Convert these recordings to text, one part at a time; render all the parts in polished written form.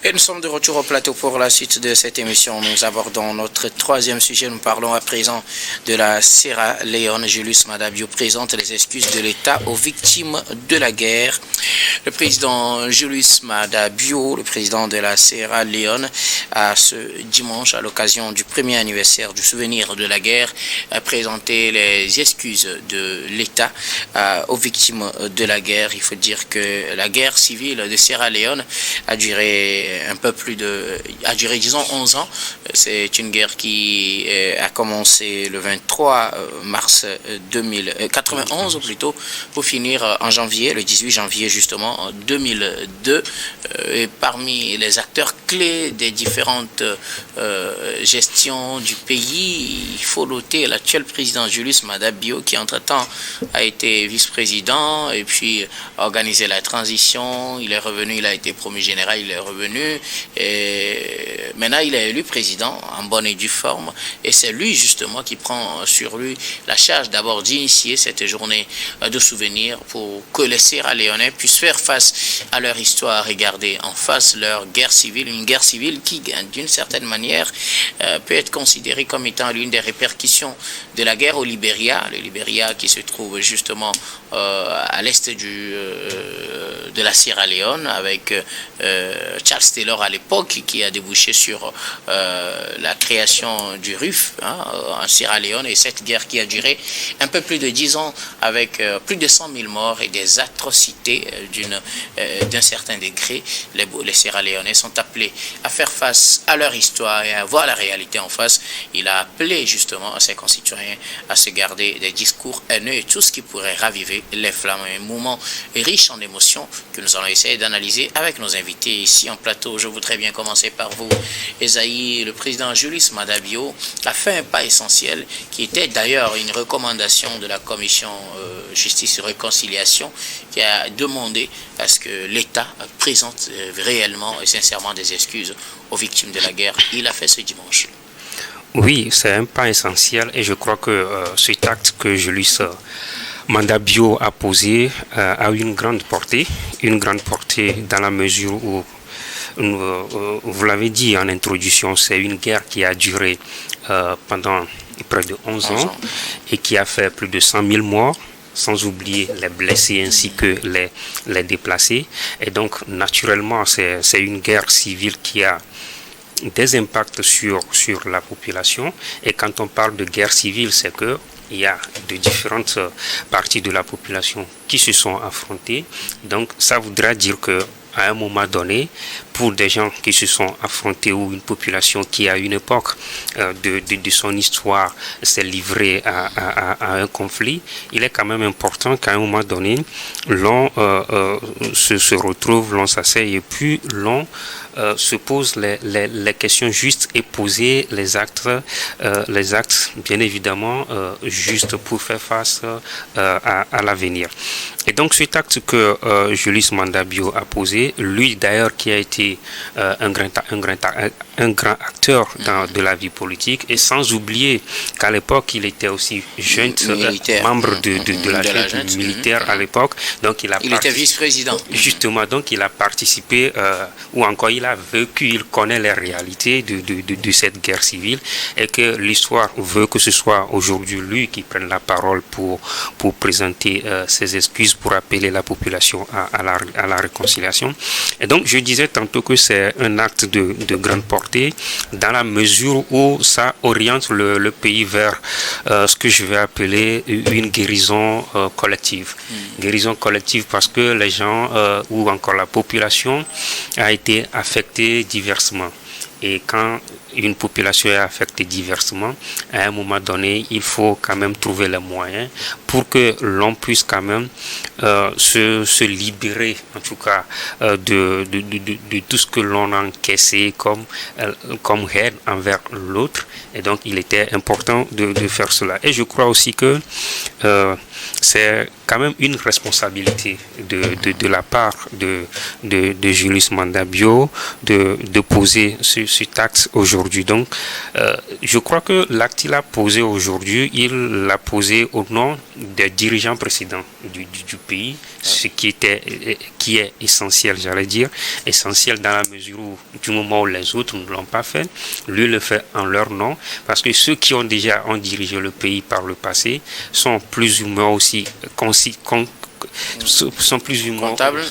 Et nous sommes de retour au plateau pour la suite de cette émission. Nous abordons notre troisième sujet. Nous parlons à présent de la Sierra Leone. Julius Maada Bio présente les excuses de l'État aux victimes de la guerre. Le président Julius Maada Bio, le président de la Sierra Leone, a ce dimanche, à l'occasion du premier anniversaire du souvenir de la guerre, a présenté les excuses de l'État aux victimes de la guerre. Il faut dire que la guerre civile de Sierra Leone a duré disons 11 ans. C'est une guerre qui a commencé le 23 mars 1991 ou plutôt, pour finir en janvier, le 18 janvier justement 2002. Et parmi les acteurs clés des différentes gestions du pays, il faut noter l'actuel président Julius Maada Bio, qui entre-temps a été vice-président et puis organisé la transition. Il est revenu, il a été promu général, il est revenu. Et maintenant, il est élu président en bonne et due forme. Et c'est lui, justement, qui prend sur lui la charge d'abord d'initier cette journée de souvenirs pour que les Sierra Léonais puissent faire face à leur histoire et garder en face leur guerre civile. Une guerre civile qui, d'une certaine manière, peut être considérée comme étant l'une des répercussions de la guerre au Libéria. Le Libéria qui se trouve justement à l'est de la Sierra Leone, avec Charles Taylor à l'époque, qui a débouché sur la création du RUF en Sierra Leone, et cette guerre qui a duré un peu plus de 10 ans avec plus de 100 000 morts et des atrocités d'un certain degré. Les Sierra Léonais sont appelés à faire face à leur histoire et à voir la réalité en face. Il a appelé justement à ses concitoyens à se garder des discours haineux et tout ce qui pourrait raviver les flammes. Un moment riche en émotions que nous allons essayer d'analyser avec nos invités ici en plateau. Je voudrais bien commencer par vous, Esaïe. Le président Julius Maada Bio a fait un pas essentiel qui était d'ailleurs une recommandation de la commission Justice et Réconciliation, qui a demandé à ce que l'État présente réellement et sincèrement des excuses aux victimes de la guerre. Il a fait ce dimanche. Oui, c'est un pas essentiel et je crois que cet acte que Julius Maada Bio a posé a une grande portée dans la mesure où, vous l'avez dit en introduction, c'est une guerre qui a duré pendant près de 11 ans et qui a fait plus de 100 000 morts, sans oublier les blessés ainsi que les déplacés. Et donc, naturellement, c'est une guerre civile qui a des impacts sur la population. Et quand on parle de guerre civile, c'est que il y a de différentes parties de la population qui se sont affrontées. Donc, ça voudra dire que à un moment donné, pour des gens qui se sont affrontés ou une population qui à une époque de son histoire s'est livrée à un conflit, il est quand même important qu'à un moment donné, l'on se retrouve, l'on s'asseye et puis l'on se pose les questions justes et poser les actes bien évidemment justes pour faire face à l'avenir. Et donc cet acte que Julius Maada Bio a posé, lui d'ailleurs qui a été un grand acteur de la vie politique, et sans oublier qu'à l'époque il était aussi jeune membre de la junte militaire à l'époque, donc il était vice-président. Justement, donc il a participé ou encore il a vécu, il connaît les réalités de cette guerre civile, et que l'histoire veut que ce soit aujourd'hui lui qui prenne la parole pour présenter ses excuses, pour appeler la population à la réconciliation. Et donc je disais tantôt que c'est un acte de grande portée dans la mesure où ça oriente le pays vers ce que je vais appeler une guérison collective. Guérison collective parce que les gens ou encore la population a été affectée diversement. Et quand une population est affectée diversement, à un moment donné, il faut quand même trouver les moyens pour que l'on puisse quand même se libérer, en tout cas, de tout ce que l'on a encaissé comme aide envers l'autre. Et donc, il était important de faire cela. Et je crois aussi que c'est quand même une responsabilité de la part de Julius Maada Bio de poser cet acte aujourd'hui. Donc, je crois que l'acte qu'il a posé aujourd'hui, il l'a posé au nom des dirigeants précédents du pays, ce qui est essentiel, j'allais dire, essentiel dans la mesure où, du moment où les autres ne l'ont pas fait, lui le fait en leur nom, parce que ceux qui ont dirigé le pays par le passé sont plus ou moins aussi sont plus ou moins comptables.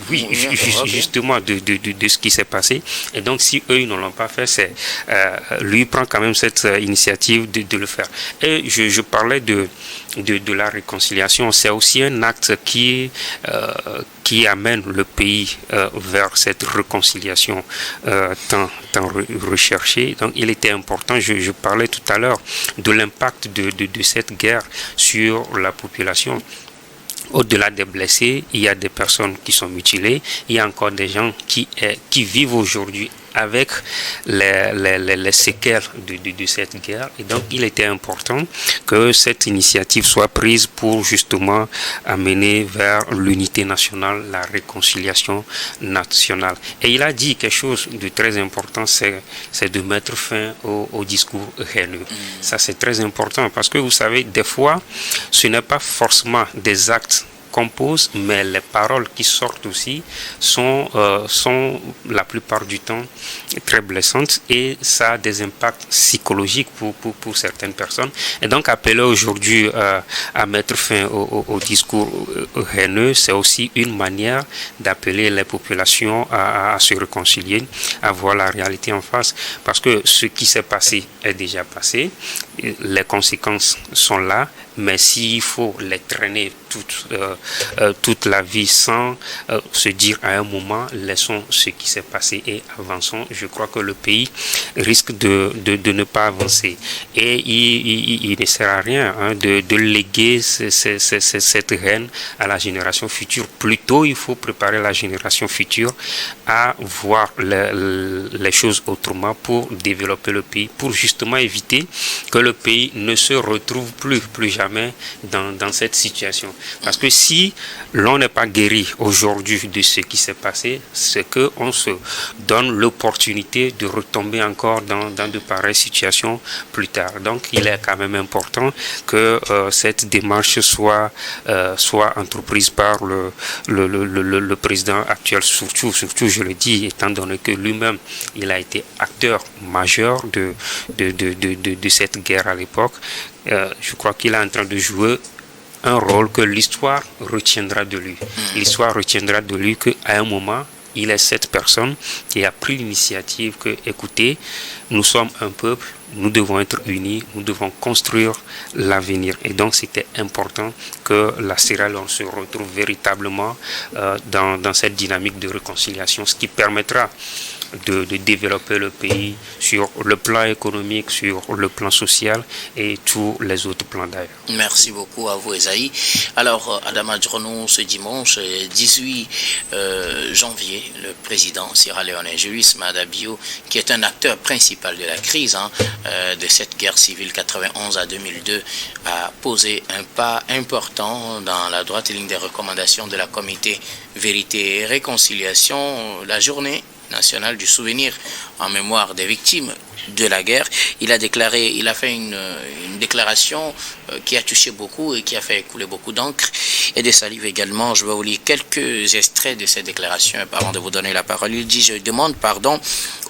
Oui, justement de ce qui s'est passé. Et donc, si eux, ils ne l'ont pas fait, lui prend quand même cette initiative de le faire. Et je parlais de la réconciliation. C'est aussi un acte qui amène le pays vers cette réconciliation tant recherchée. Donc, il était important, je parlais tout à l'heure, de l'impact de cette guerre sur la population. Au-delà des blessés, il y a des personnes qui sont mutilées, il y a encore des gens qui vivent aujourd'hui avec les séquelles de cette guerre. Et donc, il était important que cette initiative soit prise pour justement amener vers l'unité nationale, la réconciliation nationale. Et il a dit quelque chose de très important, c'est de mettre fin au discours haineux. Ça, c'est très important parce que vous savez, des fois, ce n'est pas forcément des actes qu'on pose, mais les paroles qui sortent aussi sont la plupart du temps très blessantes et ça a des impacts psychologiques pour certaines personnes. Et donc appeler aujourd'hui à mettre fin au discours haineux, c'est aussi une manière d'appeler les populations à se réconcilier, à voir la réalité en face. Parce que ce qui s'est passé est déjà passé, les conséquences sont là, mais s'il faut les traîner toute la vie sans se dire à un moment, laissons ce qui s'est passé et avançons, je crois que le pays risque de ne pas avancer. Et il ne sert à rien de léguer cette haine à la génération future. Plutôt, il faut préparer la génération future à voir les choses autrement pour développer le pays, pour justement éviter que le pays ne se retrouve plus jamais dans cette situation. Parce que si l'on n'est pas guéri aujourd'hui de ce qui s'est passé, c'est qu'on se donne l'opportunité de retomber encore dans de pareilles situations plus tard. Donc il est quand même important que cette démarche soit entreprise par le président actuel, surtout je le dis, étant donné que lui-même il a été acteur majeur de cette guerre à l'époque. Je crois qu'il est en train de jouer un rôle que l'histoire retiendra de lui. L'histoire retiendra de lui qu'à un moment, il est cette personne qui a pris l'initiative que, écoutez, nous sommes un peuple, nous devons être unis, nous devons construire l'avenir. Et donc, c'était important que la Sierra Leone se retrouve véritablement dans cette dynamique de réconciliation, ce qui permettra de développer le pays sur le plan économique, sur le plan social et tous les autres plans d'ailleurs. Merci beaucoup à vous, Esaïe. Alors, Adama Djournou, ce dimanche 18 janvier, le président sierra-léonais Julius Maada Bio, qui est un acteur principal de la crise de cette guerre civile 91 à 2002, a posé un pas important dans la droite ligne des recommandations de la Comité Vérité et Réconciliation, la journée nationale du souvenir en mémoire des victimes de la guerre. Il a fait une déclaration qui a touché beaucoup et qui a fait couler beaucoup d'encre et de salive également. Je vais vous lire quelques extraits de cette déclaration avant de vous donner la parole. Il dit: je demande pardon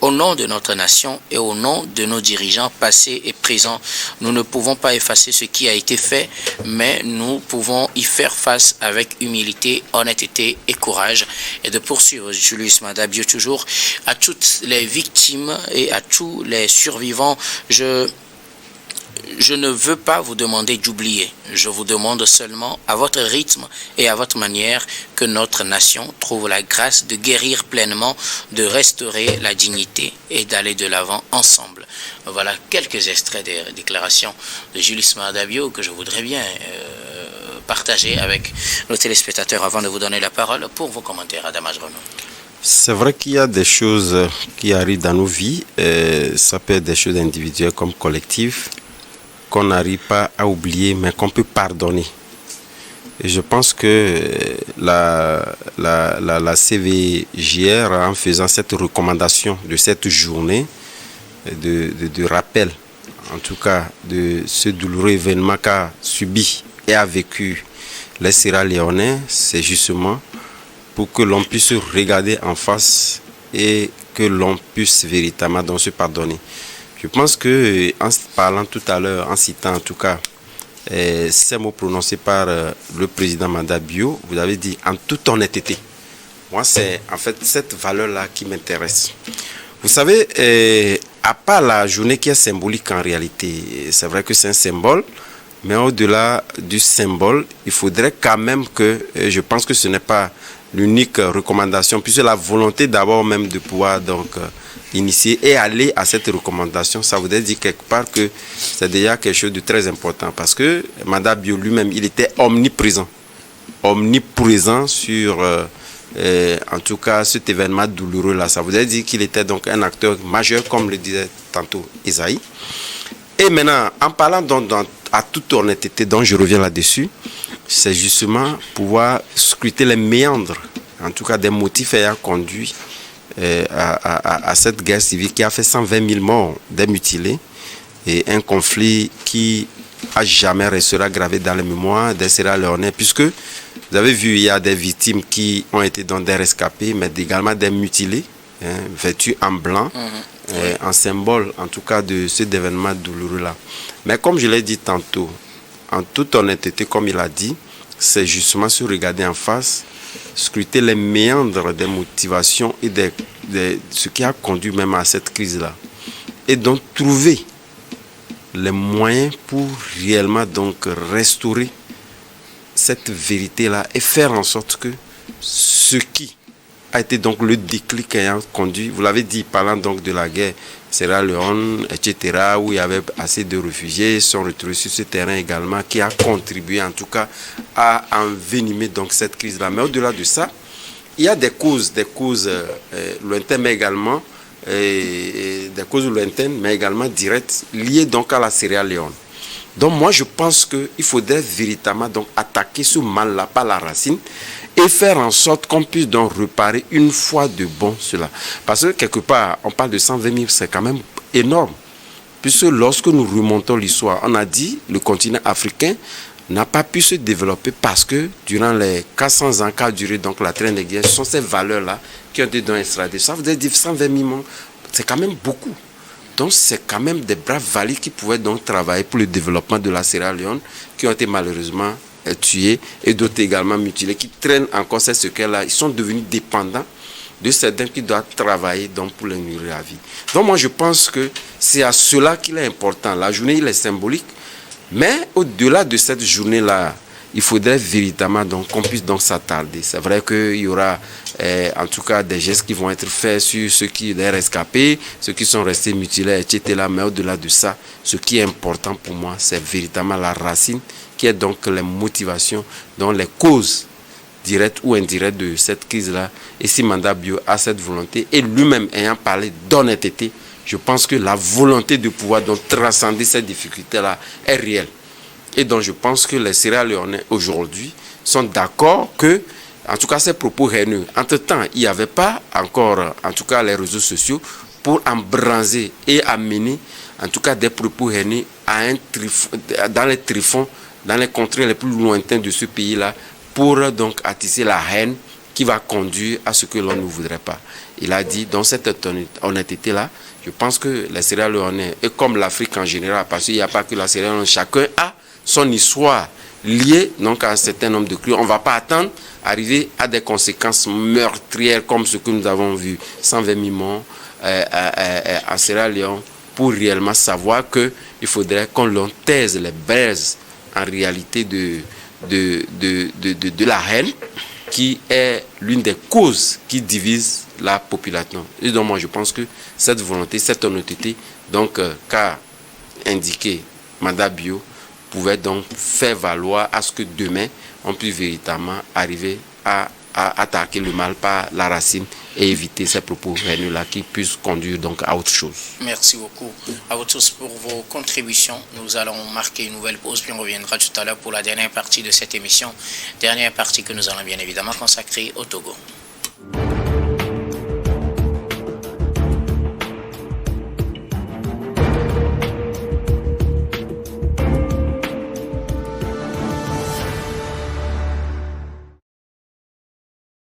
au nom de notre nation et au nom de nos dirigeants passés et présents. Nous ne pouvons pas effacer ce qui a été fait, mais nous pouvons y faire face avec humilité, honnêteté et courage. Et de poursuivre, Julius Maada Bio, toujours à toutes les victimes et à tous les survivants, je ne veux pas vous demander d'oublier. Je vous demande seulement, à votre rythme et à votre manière, que notre nation trouve la grâce de guérir pleinement, de restaurer la dignité et d'aller de l'avant ensemble. Voilà quelques extraits des déclarations de Julius Maada Bio que je voudrais bien partager avec nos téléspectateurs avant de vous donner la parole pour vos commentaires. Adama Djournou. C'est vrai qu'il y a des choses qui arrivent dans nos vies, ça peut être des choses individuelles comme collectives, qu'on n'arrive pas à oublier, mais qu'on peut pardonner. Et je pense que la CVJR, en faisant cette recommandation de cette journée de rappel, en tout cas de ce douloureux événement qu'a subi et a vécu les Sierra-Léonais, c'est justement pour que l'on puisse se regarder en face et que l'on puisse véritablement donc se pardonner. Je pense que en parlant tout à l'heure, en citant en tout cas ces mots prononcés par le président Manda Bio, vous avez dit en toute honnêteté. Moi, c'est en fait cette valeur-là qui m'intéresse. Vous savez, à part la journée qui est symbolique en réalité, c'est vrai que c'est un symbole, mais au-delà du symbole, il faudrait quand même que, je pense que ce n'est pas l'unique recommandation, puisque la volonté d'abord même de pouvoir donc initier et aller à cette recommandation, ça voudrait dire quelque part que c'est déjà quelque chose de très important, parce que Manda Bio lui-même, il était omniprésent sur en tout cas cet événement douloureux-là. Ça voudrait dire qu'il était donc un acteur majeur, comme le disait tantôt Isaïe. Et maintenant, en parlant donc à toute honnêteté, dont je reviens là-dessus, c'est justement pouvoir scruter les méandres, en tout cas des motifs ayant conduit à cette guerre civile qui a fait 120 000 morts, des mutilés, et un conflit qui à jamais restera gravé dans les mémoires des Sierra-Léonais, puisque vous avez vu, il y a des victimes qui ont été dans des rescapés, mais également des mutilés, vêtus en blanc, en symbole en tout cas de cet événement douloureux-là. Mais comme je l'ai dit tantôt, en toute honnêteté, comme il a dit, c'est justement se regarder en face, scruter les méandres des motivations et de ce qui a conduit même à cette crise-là. Et donc trouver les moyens pour réellement donc restaurer cette vérité-là et faire en sorte que ce qui a été donc le déclic ayant conduit, vous l'avez dit, parlant donc de la guerre Sierra Leone, etc., où il y avait assez de réfugiés, sont retrouvés sur ce terrain également, qui a contribué en tout cas à envenimer donc cette crise-là. Mais au-delà de ça, il y a des causes lointaines, mais également des causes lointaines, mais également directes, liées donc à la Sierra Leone. Donc moi je pense qu'il faudrait véritablement donc attaquer ce mal-là par la racine et faire en sorte qu'on puisse donc réparer une fois de bon cela. Parce que quelque part, on parle de 120 000, c'est quand même énorme. Puisque lorsque nous remontons l'histoire, on a dit que le continent africain n'a pas pu se développer parce que durant les 400 ans qu'a duré donc la traîne de guerre, ce sont ces valeurs-là qui ont été donc extradées. Ça veut dire 120 000, c'est quand même beaucoup. Donc c'est quand même des braves valides qui pouvaient donc travailler pour le développement de la Sierra Leone, qui ont été malheureusement tués et d'autres également mutilés, qui traînent encore ces séquelles-là. Ils sont devenus dépendants de certains qui doivent travailler donc pour leur nourrir la vie. Donc moi je pense que c'est à cela qu'il est important. La journée il est symbolique, mais au-delà de cette journée-là, il faudrait véritablement donc qu'on puisse donc s'attarder. C'est vrai qu'il y aura en tout cas des gestes qui vont être faits sur ceux qui sont rescapés, ceux qui sont restés mutilés, etc. Mais au-delà de ça, ce qui est important pour moi, c'est véritablement la racine, qui est donc les motivations, donc les causes directes ou indirectes de cette crise-là. Et si Manda Bio a cette volonté, et lui-même ayant parlé d'honnêteté, je pense que la volonté de pouvoir donc transcender cette difficulté-là est réelle. Et donc je pense que les Sierra-Léonais aujourd'hui sont d'accord que, en tout cas ces propos haineux, entre-temps, il n'y avait pas encore, en tout cas les réseaux sociaux, pour embraser et amener, en tout cas des propos haineux dans les tréfonds, dans les contrées les plus lointaines de ce pays-là, pour donc attiser la haine qui va conduire à ce que l'on ne voudrait pas. Il a dit, dans cette honnêteté-là, je pense que les Sierra-Léonais, et comme l'Afrique en général, parce qu'il n'y a pas que la Sierra Leone, chacun a son histoire liée donc, à un certain nombre de crimes. On ne va pas attendre arriver à des conséquences meurtrières comme ce que nous avons vu, 120 000 morts à Sierra Leone, pour réellement savoir qu'il faudrait qu'on l'on taise les braises en réalité de la haine, qui est l'une des causes qui divise la population. Et donc moi je pense que cette volonté, cette honnêteté, donc qu'a indiqué Manda Bio, pouvait donc faire valoir à ce que demain on puisse véritablement arriver à attaquer le mal par la racine et éviter ces propos haineux-là qui puissent conduire donc à autre chose. Merci beaucoup à vous tous pour vos contributions. Nous allons marquer une nouvelle pause, puis on reviendra tout à l'heure pour la dernière partie de cette émission. Dernière partie que nous allons bien évidemment consacrer au Togo.